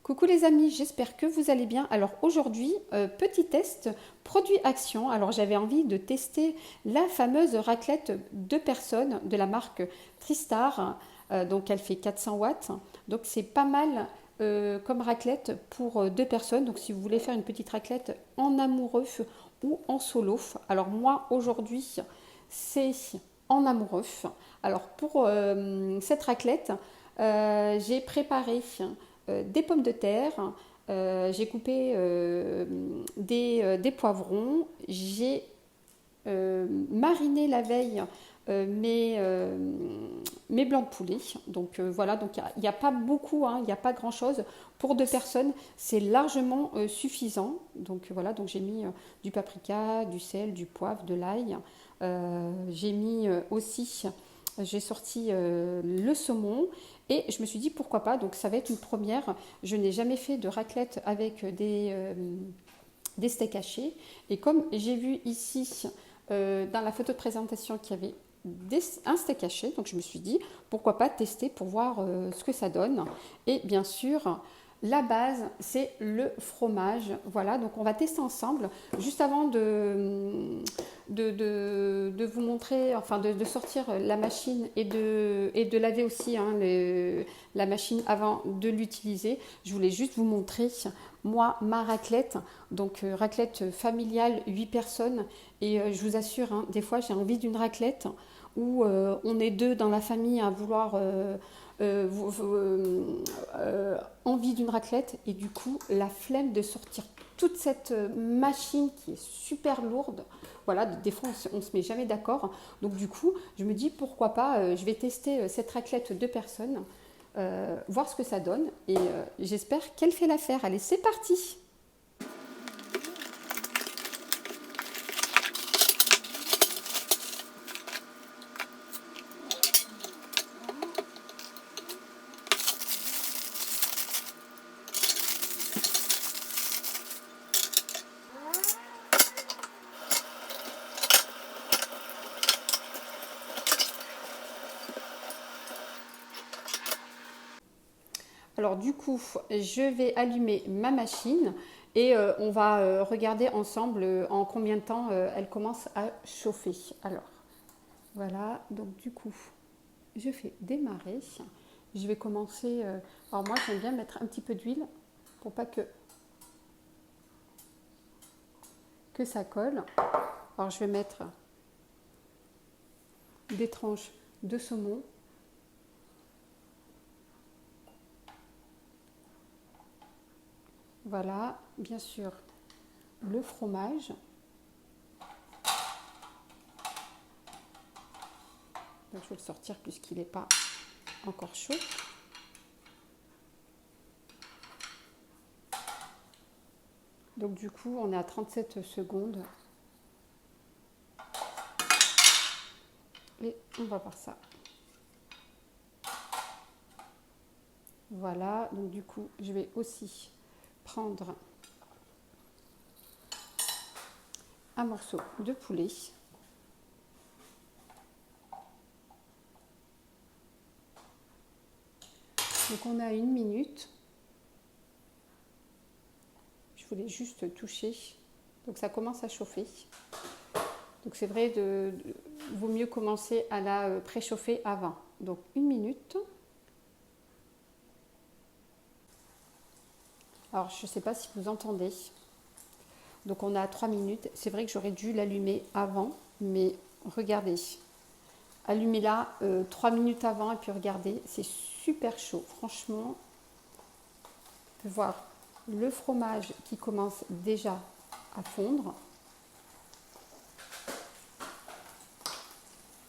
Coucou les amis, j'espère que vous allez bien. Alors aujourd'hui, petit test produit Action. Alors j'avais envie de tester la fameuse raclette 2 personnes de la marque Tristar. Donc elle fait 400 watts. Donc c'est pas mal comme raclette pour 2 personnes. Donc si vous voulez faire une petite raclette en amoureux ou en solo. Alors moi aujourd'hui, c'est en amoureux. Alors pour cette raclette, j'ai préparé des pommes de terre, j'ai coupé des poivrons, j'ai mariné la veille mes blancs de poulet. Donc voilà, donc il n'y a pas beaucoup, hein, il n'y a pas grand chose. Pour 2 personnes, c'est largement suffisant. Donc voilà, donc j'ai mis du paprika, du sel, du poivre, de l'ail. J'ai mis aussi, j'ai sorti le saumon et je me suis dit pourquoi pas, donc ça va être une première. Je n'ai jamais fait de raclette avec des steaks hachés. Et comme j'ai vu ici dans la photo de présentation qu'il y avait un steak haché, donc je me suis dit pourquoi pas tester pour voir ce que ça donne. Et bien sûr, la base, c'est le fromage. Voilà, donc on va tester ensemble. Juste avant de vous montrer, enfin de sortir la machine et de laver aussi hein, la machine avant de l'utiliser, je voulais juste vous montrer moi ma raclette. Donc raclette familiale 8 personnes. Et je vous assure, hein, des fois j'ai envie d'une raclette où on est 2 dans la famille à vouloir envie d'une raclette et du coup la flemme de sortir toute cette machine qui est super lourde. Voilà, des fois on se met jamais d'accord. Donc du coup je me dis pourquoi pas, je vais tester cette raclette 2 personnes, voir ce que ça donne et j'espère qu'elle fait l'affaire. Allez, c'est parti. Alors du coup, je vais allumer ma machine et on va regarder ensemble en combien de temps elle commence à chauffer. Alors voilà, donc du coup, je fais démarrer. Je vais commencer. Alors moi, j'aime bien mettre un petit peu d'huile pour pas que ça colle. Alors je vais mettre des tranches de saumon. Voilà, bien sûr, le fromage. Donc, je vais le sortir puisqu'il n'est pas encore chaud. Donc du coup, on est à 37 secondes. Et on va voir ça. Voilà, donc du coup, je vais aussi prendre un morceau de poulet. Donc on a 1 minute. Je voulais juste toucher. Donc ça commence à chauffer. Donc c'est vrai, vaut mieux commencer à la préchauffer avant. Donc 1 minute. Alors je ne sais pas si vous entendez. Donc on a 3 minutes. C'est vrai que j'aurais dû l'allumer avant, mais regardez. Allumez-la 3 minutes avant et puis regardez, c'est super chaud. Franchement, on peut voir le fromage qui commence déjà à fondre.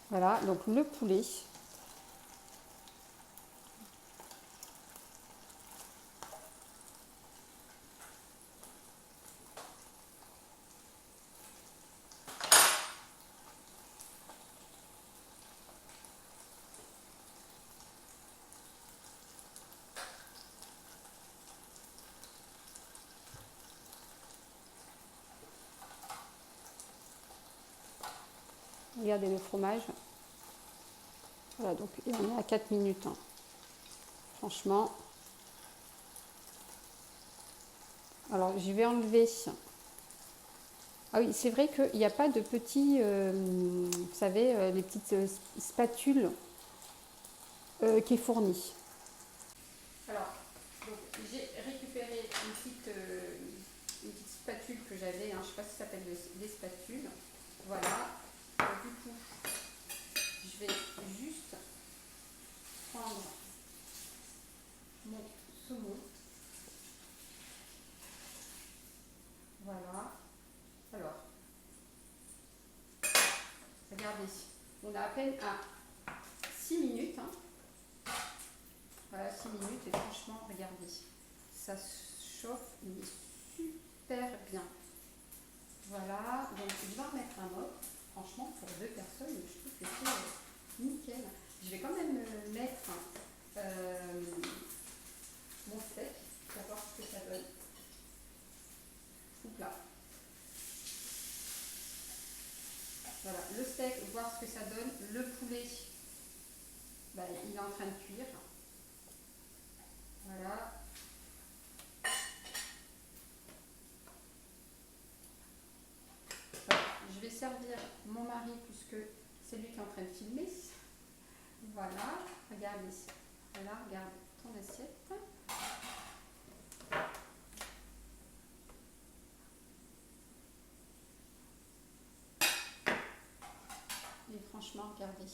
Voilà, donc le poulet. Regardez le fromage. Voilà, donc on est à 4 minutes. Hein. Franchement, Alors, je vais enlever. Ah oui, c'est vrai qu'il n'y a pas de petits, vous savez, les petites spatules qui est fournie. Alors, donc, j'ai récupéré une petite spatule que j'avais, hein, je ne sais pas si ça s'appelle des spatules. Voilà. Du coup, je vais juste prendre mon saumon. Voilà. Alors, regardez, on a à peine à 6 minutes. Hein. Voilà, 6 minutes et franchement, regardez, ça chauffe mais super bien. Voilà, donc je vais en mettre un autre. Franchement, pour 2 personnes, je trouve que c'est nickel. Je vais quand même mettre mon steak, pour voir ce que ça donne. Oups là. Voilà, le steak, voir ce que ça donne. Le poulet, bah, il est en train de cuire. Voilà. Voilà. Je vais servir mon mari puisque c'est lui qui est en train de filmer. Voilà, regarde ici. Voilà, regarde ton assiette. Et franchement, regardez.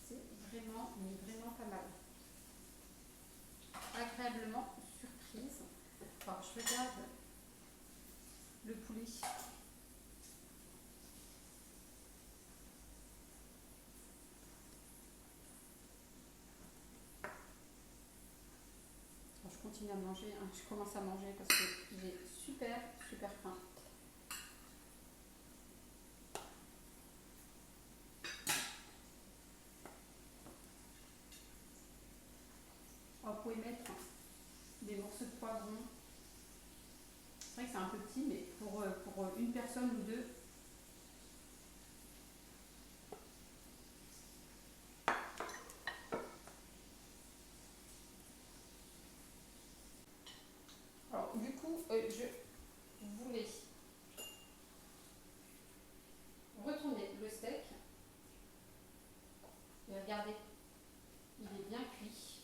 C'est vraiment, mais vraiment pas mal. Agréablement surprise. Alors, je regarde le poulet. Alors, je continue à manger. Hein. Je commence à manger parce que j'ai super, super faim. Alors, vous pouvez mettre des morceaux de poivron. C'est vrai que c'est un peu petit, mais pour une personne ou deux, alors, du coup, je voulais retourner le steak. Et regardez, il est bien cuit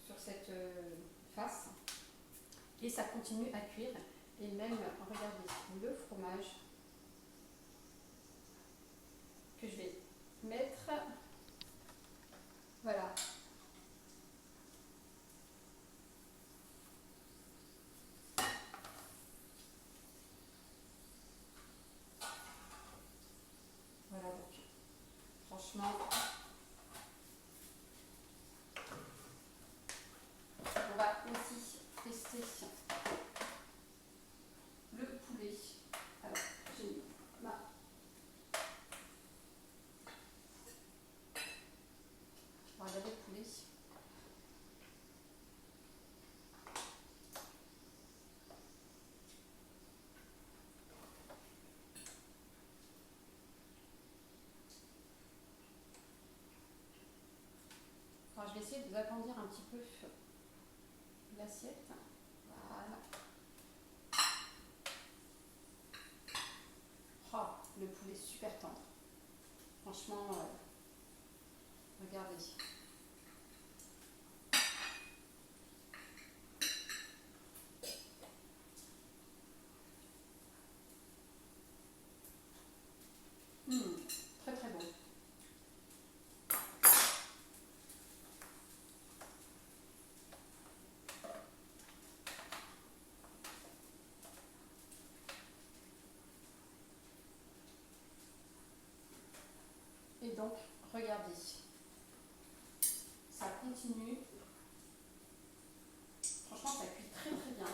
sur cette face. Et ça continue à cuire. Et même, regardez, le fromage que je vais mettre. Voilà. Voilà, donc, franchement, on va aussi tester le poulet. Alors, j'ai mis ma... Je vais regarder le poulet. Alors, je vais essayer de vous agrandir un petit peu l'assiette. Voilà. Oh, le poulet super tendre. Franchement, regardez. Très très bon. Et donc, regardez. Ça continue. Franchement, ça cuit très très bien.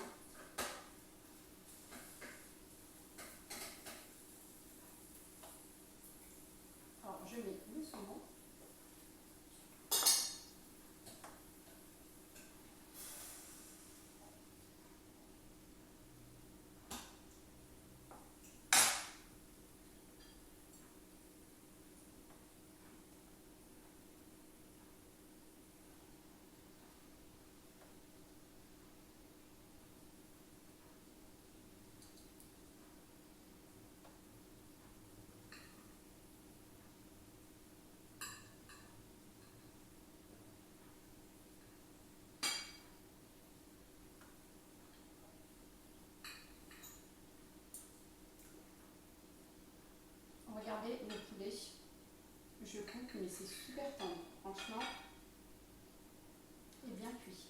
Alors, je mets le saumon. c'est super tendre, franchement, et bien cuit.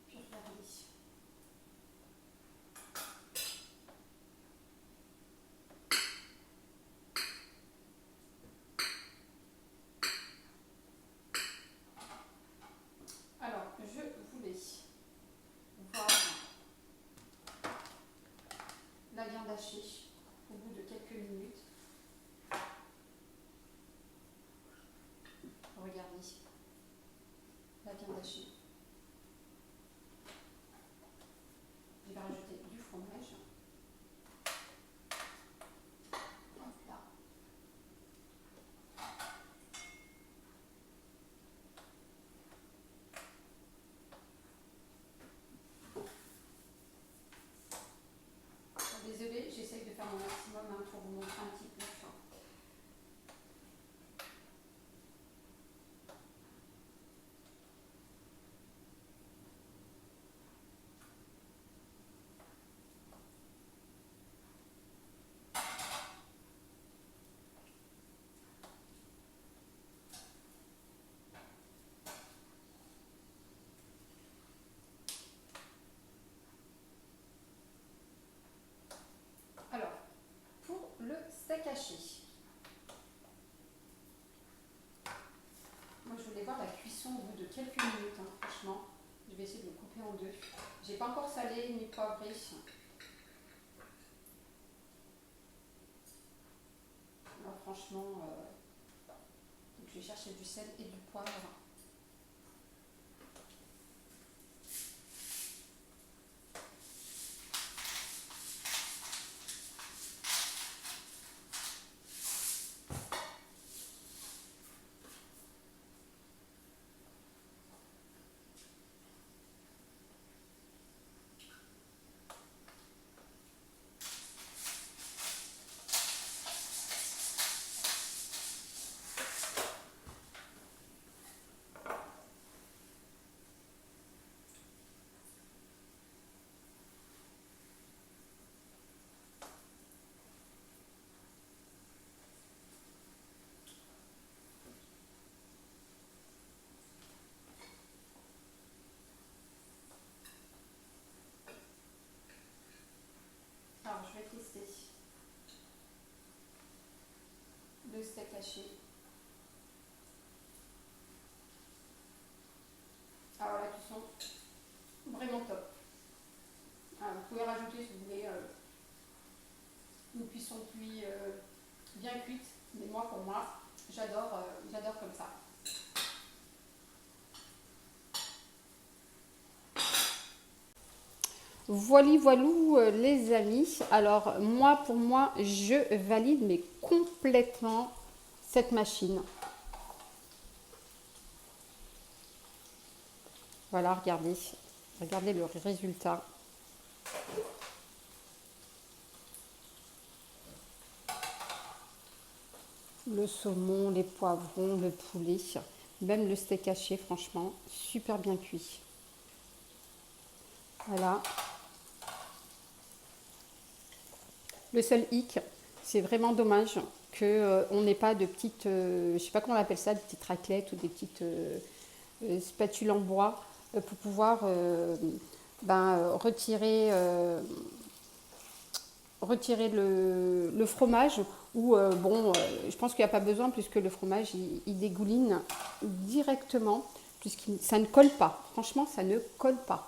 Puis regardez. Alors, je voulais voir la viande hachée au bout de quelques minutes. Regardez la viande hachée. Je vais rajouter du fromage. Hop là. Désolée, j'essaye de faire mon maximum pour vous montrer un petit peu. Alors, pour le steak haché, moi je voulais voir la cuisson au bout de quelques minutes, franchement. Je vais essayer de le couper en deux. J'ai pas encore salé ni poivré. Alors franchement, donc je vais chercher du sel et du poivre. Alors je vais tester le steak haché. Alors la cuisson, vraiment top. Alors, vous pouvez rajouter si vous voulez une cuisson bien cuite, mais moi pour moi, j'adore comme ça. Voilà, voilou les amis. Alors moi, pour moi, je valide mais complètement cette machine. Voilà, regardez le résultat. Le saumon, les poivrons, le poulet, même le steak haché, franchement, super bien cuit. Voilà. Le seul hic, c'est vraiment dommage que on n'ait pas de petites, je sais pas comment on appelle ça, des petites raclettes ou des petites spatules en bois pour pouvoir retirer le fromage ou je pense qu'il n'y a pas besoin puisque le fromage il dégouline directement puisque ça ne colle pas. Franchement, ça ne colle pas.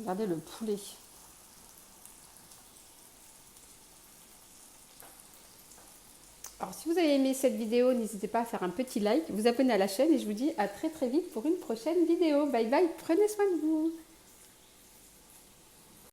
Regardez le poulet. Alors, si vous avez aimé cette vidéo, n'hésitez pas à faire un petit like, vous abonner à la chaîne et je vous dis à très très vite pour une prochaine vidéo. Bye bye, prenez soin de vous.